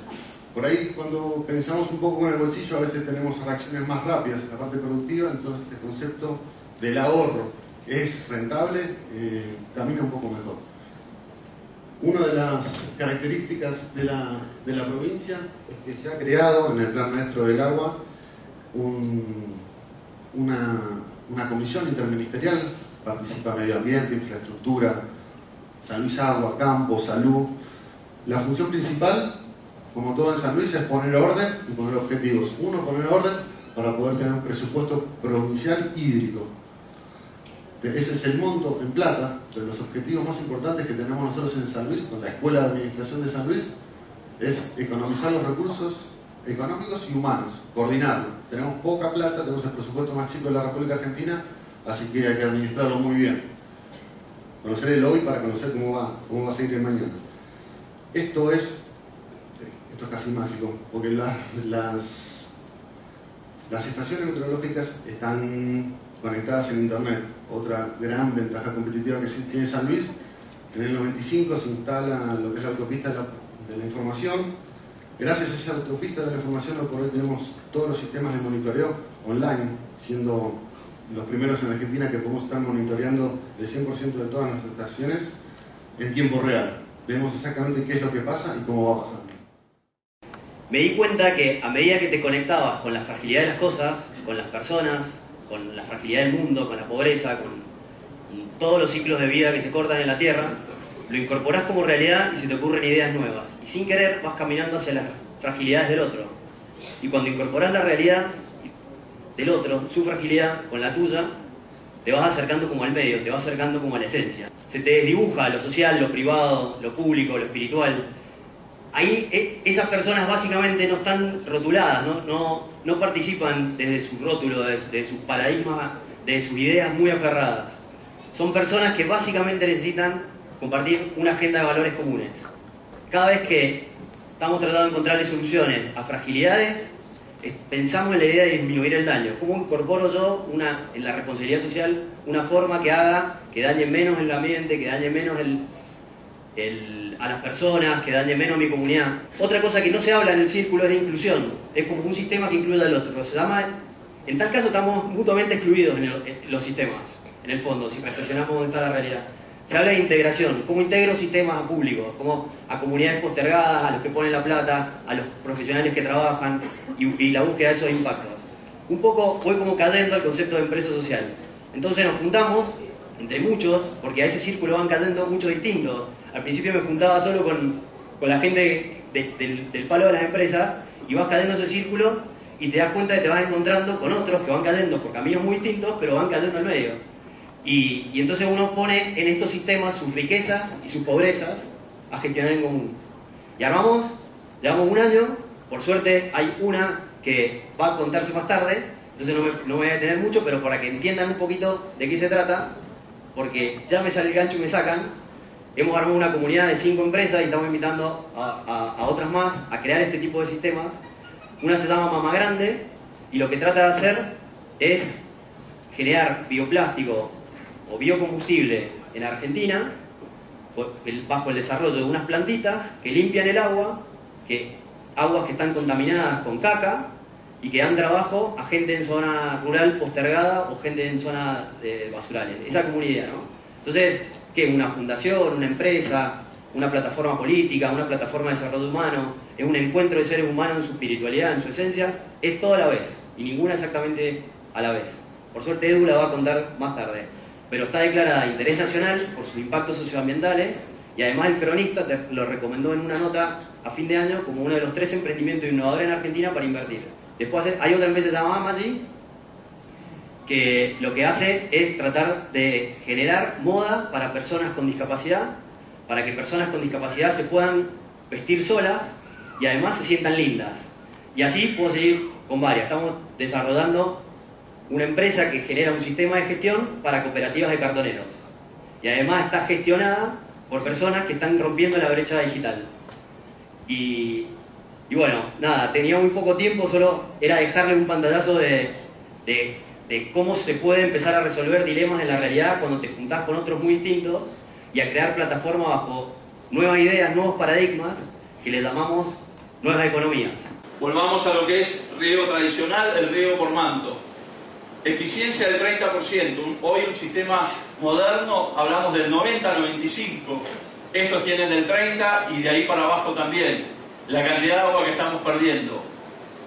Por ahí, cuando pensamos un poco con el bolsillo, a veces tenemos reacciones más rápidas en la parte productiva, entonces el concepto del ahorro es rentable, camina un poco mejor. Una de las características de la provincia es que se ha creado en el Plan Maestro del Agua una comisión interministerial, participa Medio Ambiente, Infraestructura, San Luis Agua, Campo, Salud. La función principal, como todo en San Luis, es poner orden y poner objetivos. Uno, poner orden para poder tener un presupuesto provincial hídrico. Ese es el monto en plata, pero los objetivos más importantes que tenemos nosotros en San Luis, con la Escuela de Administración de San Luis, es economizar los recursos económicos y humanos, coordinarlo. Tenemos poca plata, tenemos el presupuesto más chico de la República Argentina, así que hay que administrarlo muy bien. Conocer el hoy para conocer cómo va a seguir el mañana. Esto es casi mágico, porque las estaciones meteorológicas están conectadas en Internet. Otra gran ventaja competitiva que tiene San Luis. En el 95 se instala lo que es la autopista de la información. Gracias a esa autopista de la información, por hoy tenemos todos los sistemas de monitoreo online, siendo los primeros en Argentina que podemos estar monitoreando el 100% de todas nuestras estaciones en tiempo real. Vemos exactamente qué es lo que pasa y cómo va pasando. Me di cuenta que a medida que te conectabas con la fragilidad de las cosas, con las personas, con la fragilidad del mundo, con la pobreza, con todos los ciclos de vida que se cortan en la Tierra, lo incorporás como realidad y se te ocurren ideas nuevas. Y sin querer vas caminando hacia las fragilidades del otro. Y cuando incorporás la realidad del otro, su fragilidad, con la tuya, te vas acercando como al medio, te vas acercando como a la esencia. Se te desdibuja lo social, lo privado, lo público, lo espiritual. Ahí esas personas básicamente no están rotuladas, no participan desde su rótulo, desde sus paradigmas, desde sus ideas muy aferradas. Son personas que básicamente necesitan compartir una agenda de valores comunes. Cada vez que estamos tratando de encontrarle soluciones a fragilidades, pensamos en la idea de disminuir el daño. ¿Cómo incorporo yo en la responsabilidad social una forma que haga que dañe menos el ambiente, que dañe menos a las personas, que dañe menos a mi comunidad? Otra cosa que no se habla en el círculo es de inclusión. Es como un sistema que incluya al otro. En tal caso estamos mutuamente excluidos en los sistemas, en el fondo, si reflexionamos dónde está la realidad. Se habla de integración. ¿Cómo integro sistemas a públicos? ¿Cómo a comunidades postergadas, a los que ponen la plata, a los profesionales que trabajan y la búsqueda de esos impactos? Un poco voy como cayendo al concepto de empresa social. Entonces nos juntamos entre muchos, porque a ese círculo van cayendo muchos distintos. Al principio me juntaba solo con la gente del palo de las empresas y vas cayendo ese círculo y te das cuenta que te vas encontrando con otros que van cayendo por caminos muy distintos, pero van cayendo al medio. Y entonces uno pone en estos sistemas sus riquezas y sus pobrezas a gestionar en común. Y llevamos un año, por suerte hay una que va a contarse más tarde, entonces no me voy a detener mucho, pero para que entiendan un poquito de qué se trata, porque ya me sale el gancho y me sacan. hemos armado una comunidad de 5 empresas y estamos invitando a otras más a crear este tipo de sistemas. Una se llama Mama Grande y lo que trata de hacer es generar bioplástico o biocombustible en Argentina bajo el desarrollo de unas plantitas que limpian el agua, aguas que están contaminadas con caca y que dan trabajo a gente en zona rural postergada o gente en zona de basurales. Esa comunidad, ¿no? Entonces, ¿qué? Una fundación, una empresa, una plataforma política, una plataforma de desarrollo humano, es un encuentro de seres humanos en su espiritualidad, en su esencia, es todo a la vez y ninguna exactamente a la vez. Por suerte Edu la va a contar más tarde, pero está declarada de interés nacional por sus impactos socioambientales y además el cronista lo recomendó en una nota a fin de año como uno de los 3 emprendimientos innovadores en Argentina para invertir. Después hay otra empresa llamada Maggi que lo que hace es tratar de generar moda para personas con discapacidad, para que personas con discapacidad se puedan vestir solas y además se sientan lindas. Y así puedo seguir con varias. Estamos desarrollando una empresa que genera un sistema de gestión para cooperativas de cartoneros. Y además está gestionada por personas que están rompiendo la brecha digital. Y bueno, nada, tenía muy poco tiempo, solo era dejarle un pantallazo de cómo se puede empezar a resolver dilemas en la realidad cuando te juntás con otros muy distintos y a crear plataformas bajo nuevas ideas, nuevos paradigmas que le llamamos nuevas economías. Volvamos a lo que es riego tradicional, el riego por manto. Eficiencia del 30%. Hoy un sistema moderno, hablamos del 90-95%. Estos tienen del 30% y de ahí para abajo también. La cantidad de agua que estamos perdiendo.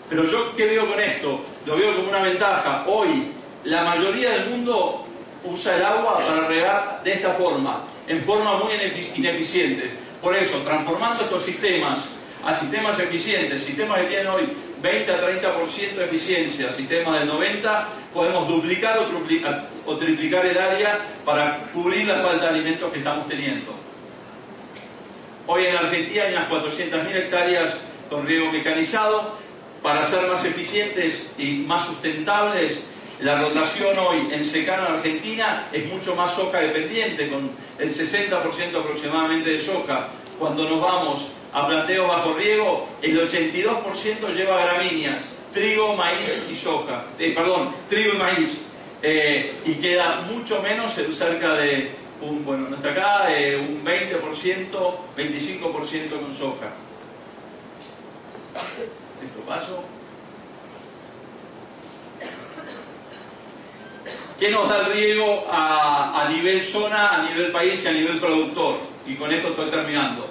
Pero yo, ¿qué veo con esto? Lo veo como una ventaja. Hoy, la mayoría del mundo usa el agua para regar de esta forma, en forma muy ineficiente. Por eso, transformando estos sistemas a sistemas eficientes, sistemas que tienen hoy 20 a 30% de eficiencia, sistemas del 90%, podemos duplicar o triplicar el área para cubrir la falta de alimentos que estamos teniendo. Hoy en Argentina hay unas 400.000 hectáreas con riego mecanizado. Para ser más eficientes y más sustentables, la rotación hoy en secano en Argentina es mucho más soja dependiente, con el 60% aproximadamente de soja. Cuando nos vamos a planteos bajo riego, el 82% lleva gramíneas, trigo, maíz y soja. Trigo y maíz. Y queda mucho menos, cerca de no está acá, un 20%, 25% con soja. Esto paso. ¿Qué nos da el riego a nivel zona, a nivel país y a nivel productor? Y con esto estoy terminando.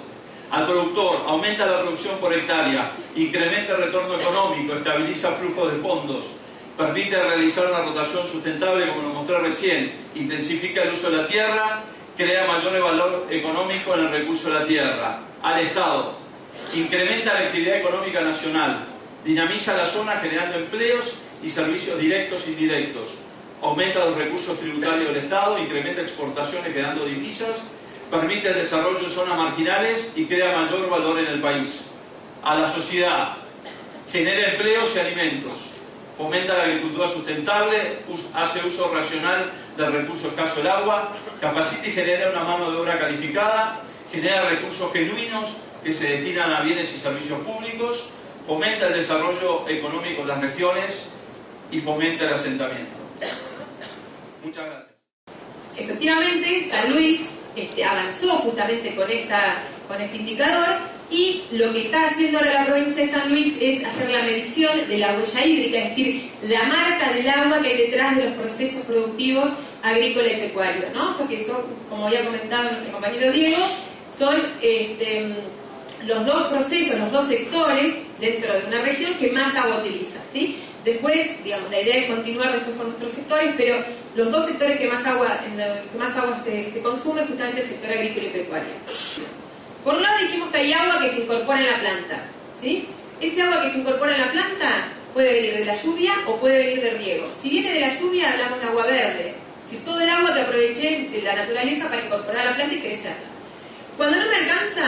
Al productor, aumenta la producción por hectárea, incrementa el retorno económico, estabiliza flujos de fondos, permite realizar una rotación sustentable, como lo mostré recién, intensifica el uso de la tierra, crea mayor valor económico en el recurso de la tierra. Al Estado, incrementa la actividad económica nacional, dinamiza la zona generando empleos y servicios directos e indirectos, aumenta los recursos tributarios del Estado, incrementa exportaciones generando divisas, permite el desarrollo de zonas marginales y crea mayor valor en el país. A la sociedad, genera empleos y alimentos, fomenta la agricultura sustentable, hace uso racional del recurso escaso del agua, capacita y genera una mano de obra calificada, genera recursos genuinos que se destinan a bienes y servicios públicos, fomenta el desarrollo económico de las regiones y fomenta el asentamiento. Muchas gracias. Efectivamente, San Luis avanzó justamente con este indicador, y lo que está haciendo ahora la provincia de San Luis es hacer la medición de la huella hídrica, es decir, la marca del agua que hay detrás de los procesos productivos agrícola y pecuario, ¿no? Eso que son, como había comentado nuestro compañero Diego, son los dos procesos, los dos sectores dentro de una región que más agua utiliza, ¿sí? Después, digamos, la idea es continuar después con nuestros sectores, pero los dos sectores que más agua se consume es justamente el sector agrícola y pecuario. Por un lado dijimos que hay agua que se incorpora en la planta, ¿sí? Ese agua que se incorpora en la planta puede venir de la lluvia o puede venir de riego. Si viene de la lluvia, hablamos de agua verde, es decir, todo el agua que aproveché de la naturaleza para incorporar a la planta y crecerla. Cuando no me alcanza,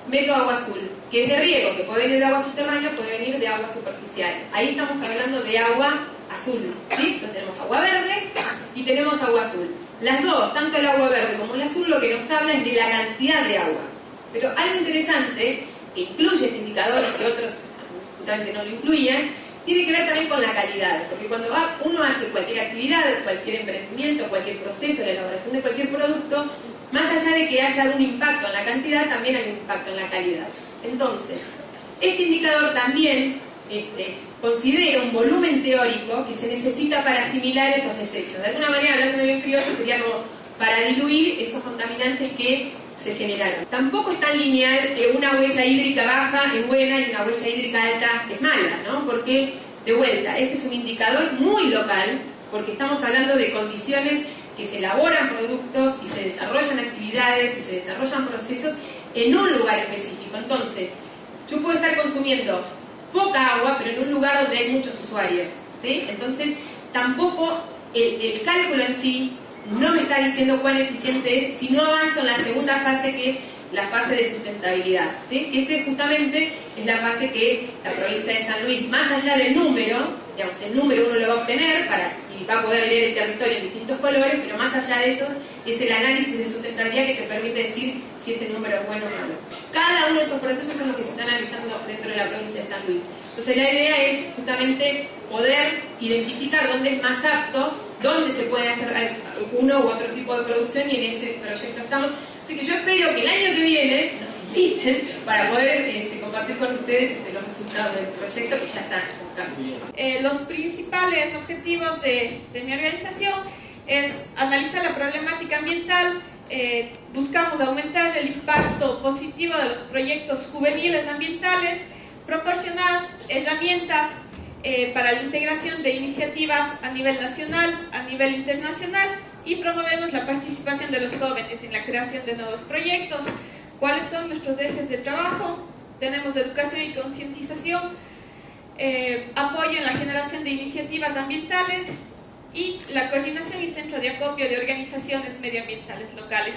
meto agua azul, que es de riego, que puede venir de agua subterránea, puede venir de agua superficial. Ahí estamos hablando de agua azul, ¿sí? Entonces tenemos agua verde y tenemos agua azul. Las dos, tanto el agua verde como el azul, lo que nos habla es de la cantidad de agua. Pero algo interesante que incluye este indicador y que otros justamente no lo incluyen, tiene que ver también con la calidad, porque cuando uno hace cualquier actividad, cualquier emprendimiento, cualquier proceso, la elaboración de cualquier producto, más allá de que haya algún impacto en la cantidad, también hay un impacto en la calidad. Entonces, este indicador también considera un volumen teórico que se necesita para asimilar esos desechos. De alguna manera, hablando de bien criollo, sería como para diluir esos contaminantes que se generaron. Tampoco es tan lineal que una huella hídrica baja es buena y una huella hídrica alta es mala, ¿no? Porque, de vuelta, este es un indicador muy local, porque estamos hablando de condiciones que se elaboran productos y se desarrollan actividades y se desarrollan procesos en un lugar específico. Entonces, yo puedo estar consumiendo poca agua, pero en un lugar donde hay muchos usuarios, ¿sí? Entonces, tampoco el cálculo en sí no me está diciendo cuán eficiente es si no avanzo en la segunda fase, que es la fase de sustentabilidad, ¿sí? Que ese justamente es la fase que la provincia de San Luis, más allá del número, digamos, el número uno lo va a obtener y va a poder leer el territorio en distintos colores, pero más allá de eso es el análisis de sustentabilidad que te permite decir si ese número es bueno o malo. Cada uno de esos procesos son los que se están analizando dentro de la provincia de San Luis. Entonces la idea es justamente poder identificar dónde es más apto, dónde se puede hacer uno u otro tipo de producción, y en ese proyecto estamos. Así que yo espero que el año que viene nos inviten para poder compartir con ustedes los resultados del proyecto, que ya está buscando. Los principales objetivos de mi organización es analizar la problemática ambiental. Buscamos aumentar el impacto positivo de los proyectos juveniles ambientales, proporcionar herramientas para la integración de iniciativas a nivel nacional, a nivel internacional, y promovemos la participación de los jóvenes en la creación de nuevos proyectos. ¿Cuáles son nuestros ejes de trabajo? Tenemos educación y concientización, apoyo en la generación de iniciativas ambientales y la coordinación y centro de acopio de organizaciones medioambientales locales.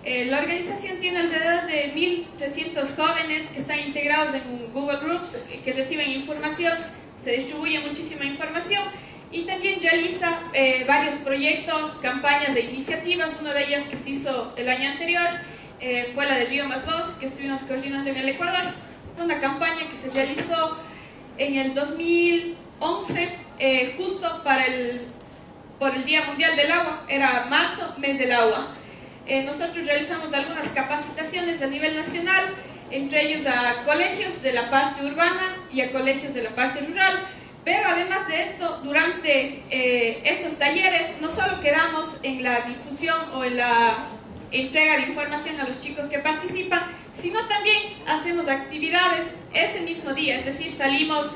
La organización tiene alrededor de 1.300 jóvenes que están integrados en Google Groups, que reciben información, se distribuye muchísima información, y también realiza varios proyectos, campañas e iniciativas. Una de ellas que se hizo el año anterior fue la de Río Más Voz, que estuvimos coordinando en el Ecuador. Fue una campaña que se realizó en el 2011, justo por el Día Mundial del Agua, era marzo, mes del agua. Nosotros realizamos algunas capacitaciones a nivel nacional, entre ellos a colegios de la parte urbana y a colegios de la parte rural. Pero además de esto, durante estos talleres no solo quedamos en la difusión o en la entrega de información a los chicos que participan, sino también hacemos actividades ese mismo día, es decir, salimos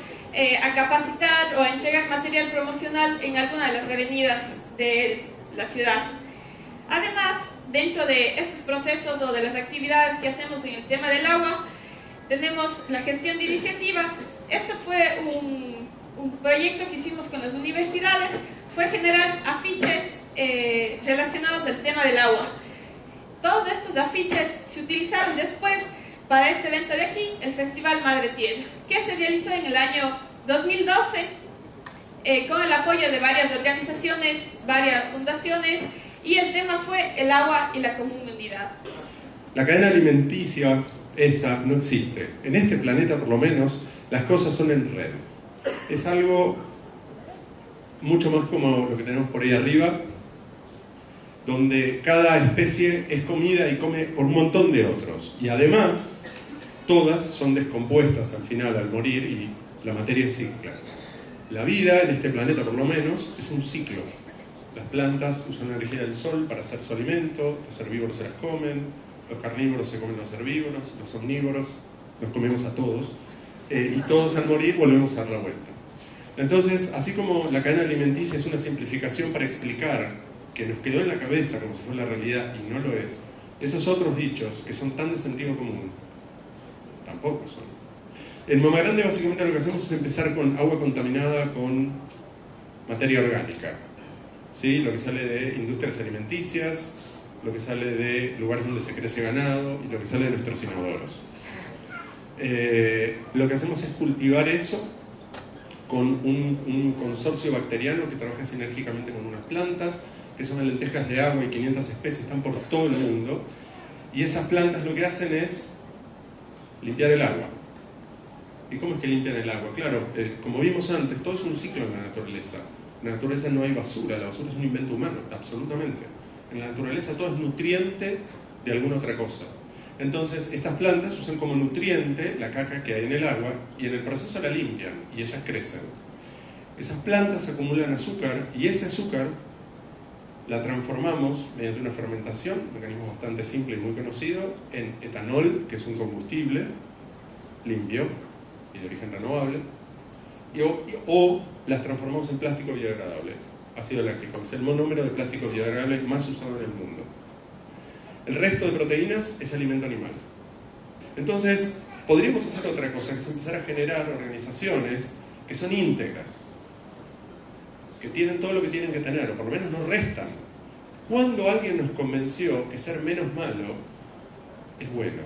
a capacitar o a entregar material promocional en alguna de las avenidas de la ciudad. Además, dentro de estos procesos o de las actividades que hacemos en el tema del agua, tenemos la gestión de iniciativas. Esto fue un proyecto que hicimos con las universidades, fue generar afiches relacionados al tema del agua. Todos estos afiches se utilizaron después para este evento de aquí, el Festival Madre Tierra, que se realizó en el año 2012 con el apoyo de varias organizaciones, varias fundaciones, y el tema fue el agua y la comunidad. La cadena alimenticia, esa, no existe. En este planeta, por lo menos, las cosas son en red. Es algo mucho más como lo que tenemos por ahí arriba, donde cada especie es comida y come por un montón de otros. Y además, todas son descompuestas al final, al morir, y la materia cicla. La vida en este planeta, por lo menos, es un ciclo. Las plantas usan la energía del sol para hacer su alimento, los herbívoros se las comen, los carnívoros se comen los herbívoros, los omnívoros nos comemos a todos, y todos al morir volvemos a dar la vuelta. Entonces, así como la cadena alimenticia es una simplificación para explicar que nos quedó en la cabeza como si fuera la realidad y no lo es, esos otros dichos que son tan de sentido común, tampoco son. En Mama Grande básicamente lo que hacemos es empezar con agua contaminada con materia orgánica, ¿sí? Lo que sale de industrias alimenticias, lo que sale de lugares donde se crece ganado y lo que sale de nuestros inodoros. Lo que hacemos es cultivar eso con un consorcio bacteriano que trabaja sinérgicamente con unas plantas, que son lentejas de agua y 500 especies, están por todo el mundo, y esas plantas lo que hacen es limpiar el agua. ¿Y cómo es que limpian el agua? Claro, como vimos antes, todo es un ciclo en la naturaleza. En la naturaleza no hay basura, la basura es un invento humano, absolutamente. En la naturaleza todo es nutriente de alguna otra cosa. Entonces, estas plantas usan como nutriente la caca que hay en el agua y en el proceso la limpian y ellas crecen. Esas plantas acumulan azúcar y ese azúcar la transformamos mediante una fermentación, un mecanismo bastante simple y muy conocido, en etanol, que es un combustible limpio y de origen renovable, o las transformamos en plástico biodegradable, ácido láctico, que es el monómero de plástico biodegradable más usado en el mundo. El resto de proteínas es alimento animal. Entonces, podríamos hacer otra cosa, que es empezar a generar organizaciones que son íntegras, que tienen todo lo que tienen que tener, o por lo menos no restan. Cuando alguien nos convenció que ser menos malo es bueno.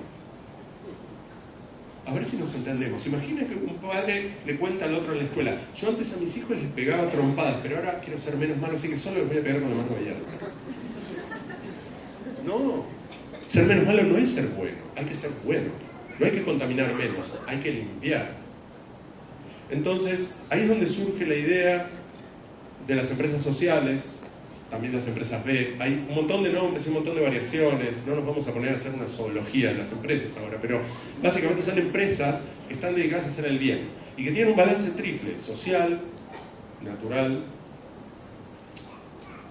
A ver si nos entendemos. Imagina que un padre le cuenta al otro en la escuela: yo antes a mis hijos les pegaba trompadas, pero ahora quiero ser menos malo, así que solo les voy a pegar con la mano abierta. No, ser menos malo no es ser bueno, hay que ser bueno. No hay que contaminar menos, hay que limpiar. Entonces, ahí es donde surge la idea de las empresas sociales, también las empresas B. Hay un montón de nombres y un montón de variaciones, no nos vamos a poner a hacer una zoología de las empresas ahora, pero básicamente son empresas que están dedicadas a hacer el bien y que tienen un balance triple: social, natural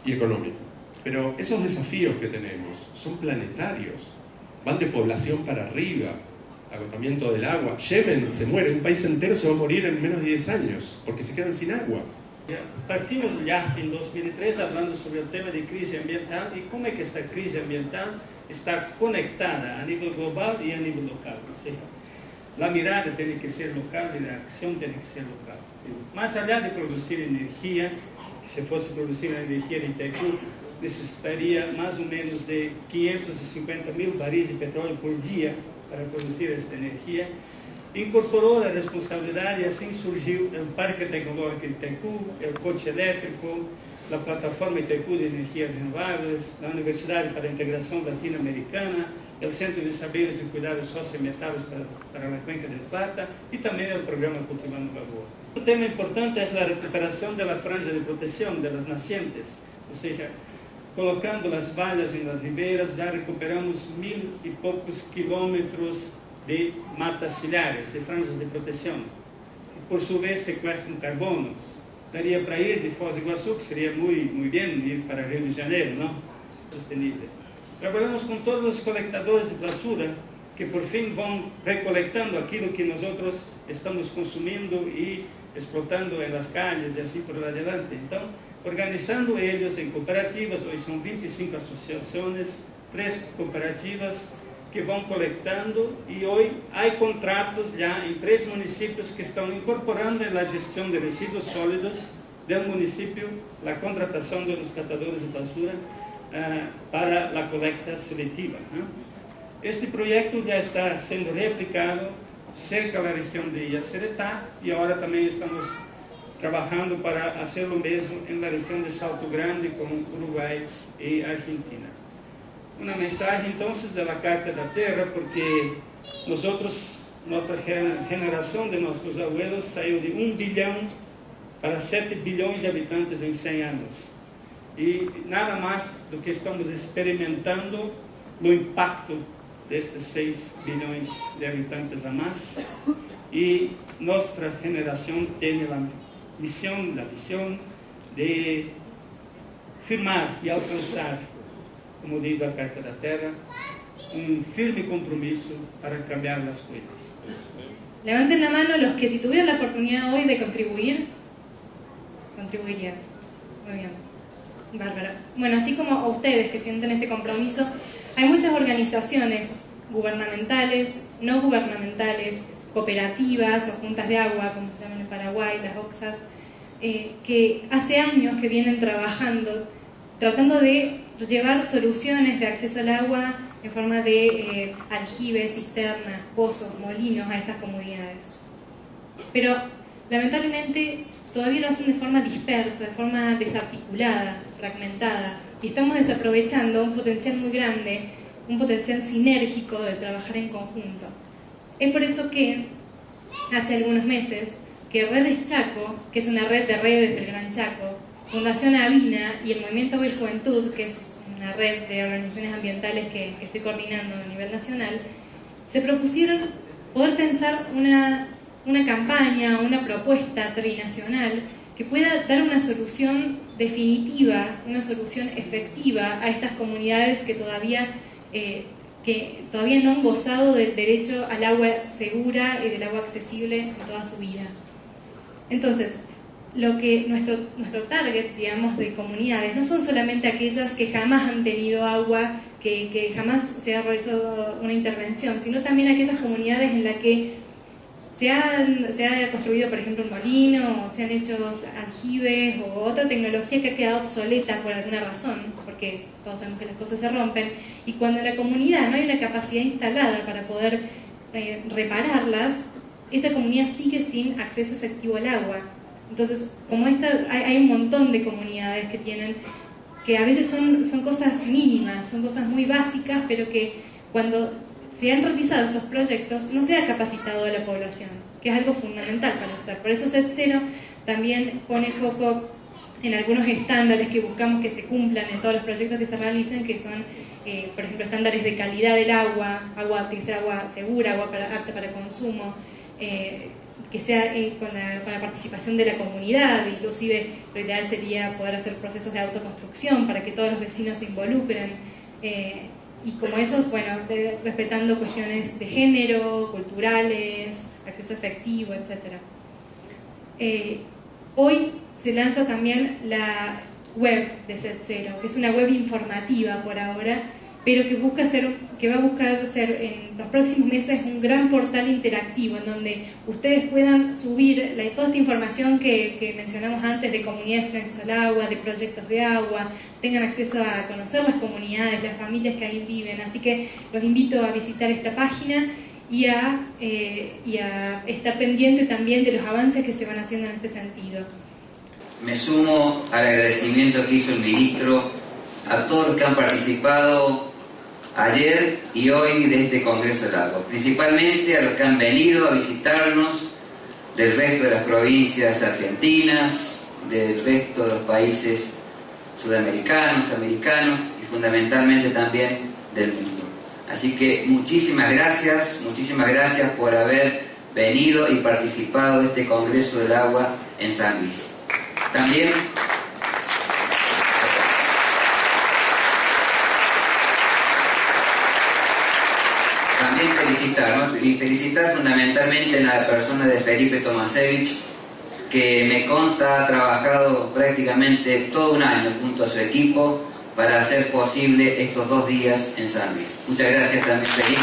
y económico. Pero esos desafíos que tenemos son planetarios, van de población para arriba, agotamiento del agua. Yemen se muere, un país entero se va a morir en menos de 10 años porque se quedan sin agua. Partimos ya en 2003 hablando sobre el tema de crisis ambiental y cómo es que esta crisis ambiental está conectada a nivel global y a nivel local. O sea, la mirada tiene que ser local y la acción tiene que ser local. Más allá de producir energía, si fuese producir la energía de Itaipú, necesitaría más o menos de 550.000 barris de petróleo por día para producir esta energía. Incorporó la responsabilidad y así surgió el Parque Tecnológico de Itaipú, el coche eléctrico, la plataforma Itaipú de energías renovables, la Universidad para la Integración Latinoamericana, el Centro de Saberes y Cuidados Socioambientales para la Cuenca del Plata y también el programa Cultivando Labor. Un tema importante es la recuperación de la franja de protección de las nacientes, o sea, colocando las vallas en las riberas ya recuperamos 1000 y pocos kilómetros de matas ciliares, de franjas de protección, que por su vez secuestran carbono. Daría para ir de Foz do Iguaçu, que sería muy bien ir para Río de Janeiro, ¿no? Sostenible. Trabajamos con todos los colectadores de basura que por fin van recolectando aquello que nosotros estamos consumiendo y explotando en las calles y así por adelante. Entonces, organizando ellos en cooperativas, hoy son 25 asociaciones, 3 cooperativas que van colectando y hoy hay contratos ya en 3 municipios que están incorporando en la gestión de residuos sólidos del municipio la contratación de los catadores de basura para la colecta selectiva, ¿no? Este proyecto ya está siendo replicado cerca de la región de Yacyretá y ahora también estamos trabajando para hacer lo mismo en la región de Salto Grande con Uruguay y Argentina. Una mensaje entonces de la Carta de la Tierra, porque nosotros, nuestra generación de nuestros abuelos salió de 1 billón para 7 billones de habitantes en 100 años. Y nada más do que estamos experimentando o impacto destes 6 bilhões de habitantes a mais. E nossa geração tem a missão de firmar e alcançar, como diz a Carta da Terra, firme compromiso para cambiar as coisas. Levanten la mano los que si tuvieran la oportunidad hoy de contribuir, contribuirían. Muy bien. Bárbara. Bueno, así como a ustedes que sienten este compromiso, hay muchas organizaciones gubernamentales, no gubernamentales, cooperativas o juntas de agua, como se llaman en Paraguay, las OXAS, que hace años que vienen trabajando, tratando de llevar soluciones de acceso al agua en forma de aljibes, cisternas, pozos, molinos a estas comunidades. Pero lamentablemente todavía lo hacen de forma dispersa, de forma desarticulada, fragmentada. y estamos desaprovechando un potencial muy grande, un potencial sinérgico de trabajar en conjunto. Es por eso que hace algunos meses que Redes Chaco, que es una red de redes del Gran Chaco, Fundación Avina y el Movimiento Hoy Juventud, que es una red de organizaciones ambientales que estoy coordinando a nivel nacional, se propusieron poder pensar una campaña, una propuesta trinacional que pueda dar una solución definitiva, una solución efectiva a estas comunidades que todavía no han gozado del derecho al agua segura y del agua accesible en toda su vida. Entonces, nuestro target, digamos, de comunidades no son solamente aquellas que jamás han tenido agua, que jamás se ha realizado una intervención, sino también aquellas comunidades en las que se ha construido, por ejemplo, un molino, o se han hecho aljibes o otra tecnología que ha quedado obsoleta por alguna razón, porque todos sabemos que las cosas se rompen, y cuando en la comunidad no hay una capacidad instalada para poder repararlas, esa comunidad sigue sin acceso efectivo al agua. Entonces, como hay un montón de comunidades que a veces son cosas mínimas, son cosas muy básicas, pero que cuando se han realizado esos proyectos no se ha capacitado a la población, que es algo fundamental para hacer. Por eso SET0 también pone foco en algunos estándares que buscamos que se cumplan en todos los proyectos que se realicen, que son, por ejemplo, estándares de calidad del agua, que sea agua segura, agua apta para consumo, que sea con la participación de la comunidad. Inclusive lo ideal sería poder hacer procesos de autoconstrucción para que todos los vecinos se involucren, y como esos, bueno, respetando cuestiones de género, culturales, acceso efectivo, etc. Hoy se lanza también la web de SET0, que es una web informativa por ahora, pero que va a buscar ser en los próximos meses un gran portal interactivo en donde ustedes puedan subir toda esta información que mencionamos antes de comunidades sin acceso al agua, de proyectos de agua, tengan acceso a conocer las comunidades, las familias que ahí viven. Así que los invito a visitar esta página y a estar pendiente también de los avances que se van haciendo en este sentido. Me sumo al agradecimiento que hizo el ministro a todos los que han participado ayer y hoy de este Congreso del Agua, principalmente a los que han venido a visitarnos del resto de las provincias argentinas, del resto de los países sudamericanos, americanos y fundamentalmente también del mundo. Así que muchísimas gracias por haber venido y participado de este Congreso del Agua en San Luis. También felicitar fundamentalmente en la persona de Felipe Tomasevich, que me consta ha trabajado prácticamente todo un año junto a su equipo para hacer posible estos 2 días en San Luis. Muchas gracias también, Felipe.